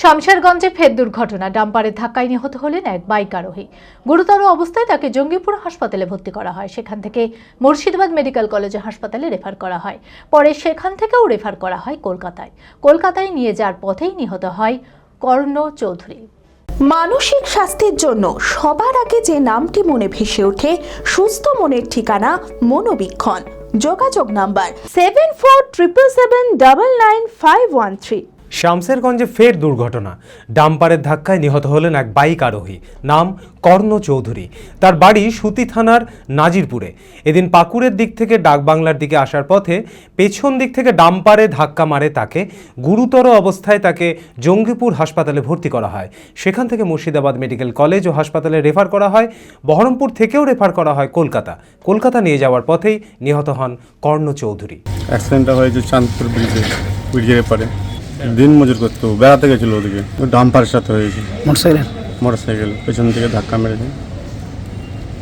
শামশেরগঞ্জে ফের দুর্ঘটনা। ডাম্পারের ধাক্কায় নিহত হলেন এক বাইক আরোহী। গুরুতর অবস্থায় তাকে জঙ্গিপুর হাসপাতালে ভর্তি করা হয়। সেখান থেকে মুর্শিদাবাদ মেডিকেল কলেজ হাসপাতালে রেফার করা হয়। পরে সেখান থেকেও রেফার করা হয় কলকাতায়। কলকাতায় নিয়ে যাওয়ার পথেই নিহত হয় কর্ণ চৌধুরী। মানসিক স্বাস্থ্যের জন্য সবার আগে যে নামটি মনে ভেসে ওঠে, সুস্থ মনের ঠিকানা মনোবীক্ষণ। যোগাযোগ নাম্বার 7477799513। শামশেরগঞ্জে ফের দুর্ঘটনা। ডাম্পারের ধাক্কায় নিহত হলেন এক বাইক আরোহী, নাম কর্ণ চৌধুরী। তার বাড়ি সুতি থানার নাজিরপুরে। এদিন পাকুড়ের দিক থেকে ডাকবাংলার দিকে আসার পথে পেছন দিক থেকে ডাম্পারে ধাক্কা মারে তাকে। গুরুতর অবস্থায় তাকে জঙ্গিপুর হাসপাতালে ভর্তি করা হয়। সেখান থেকে মুর্শিদাবাদ মেডিকেল কলেজ ও হাসপাতালে রেফার করা হয়। বহরমপুর থেকেও রেফার করা হয় কলকাতা নিয়ে যাওয়ার পথেই নিহত হন কর্ণ চৌধুরী। অ্যাক্সিডেন্টটা হয়েছে চাঁদপুর ব্রিজের পরে। দিন মজুর করতো, বেড়াতে গেছিলো ওদিকে, ডাম্পারের সাথে হয়েছে। মোটরসাইকেল পেছন থেকে ধাক্কা মেরেছে।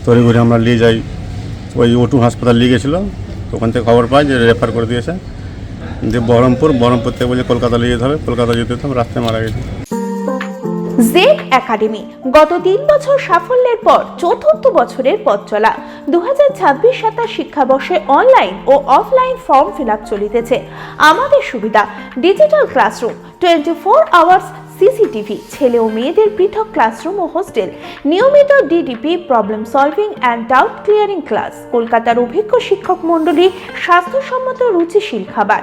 তড়ি ঘুরে আমরা নিয়ে যাই, ওই ওটু হাসপাতাল নিয়ে গেছিলো। ওখান থেকে খবর পাই যে রেফার করে দিয়েছে। দিয়ে বহরমপুর থেকে বলে কলকাতা নিয়ে যেতে হবে। কলকাতা যেতে হতো, রাস্তায় মারা গেছে। জেড একাডেমি গত 3 বছর সাফল্যের পর চতুর্থ বছরের পথ চলা। 2026-27 শিক্ষাবর্ষে অনলাইন ও অফলাইন ফর্ম ফিল আপ চলিতেছে। আমাদের সুবিধা ডিজিটাল ক্লাসরুম, 24 আওয়ার্স সিসিটিভি, ছেলে ও মেয়েদের পৃথক ক্লাসরুম ও হোস্টেল, নিয়মিত DDP, problem solving and doubt clearing class, কলকাতার অভিজ্ঞ শিক্ষক মণ্ডলী, স্বাস্থ্যসম্মত রুচিশীল খাবার,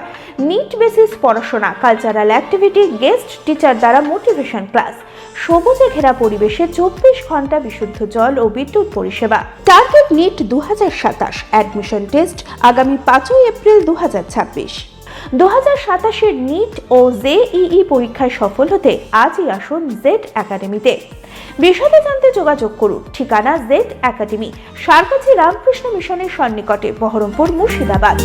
নিট বেসিস পড়াশোনা, কালচারাল অ্যাক্টিভিটি, গেস্ট টিচার দ্বারা মোটিভেশন ক্লাস, সবুজে ঘেরা পরিবেশে 24 ঘন্টা বিশুদ্ধ জল ও বিদ্যুৎ পরিষেবা। টার্গেট নিট 2027, অ্যাডমিশন টেস্ট আগামী 5 এপ্রিল 2026। 2027-এর নিট ও জেইই পরীক্ষায় সফল হতে আজই আসুন জেড একাডেমিতে। বিশদে জানতে যোগাযোগ করুন। ঠিকানা জেড একাডেমি, সারকাছি রামকৃষ্ণ মিশনের সন্নিকটে, বহরমপুর, মুর্শিদাবাদ।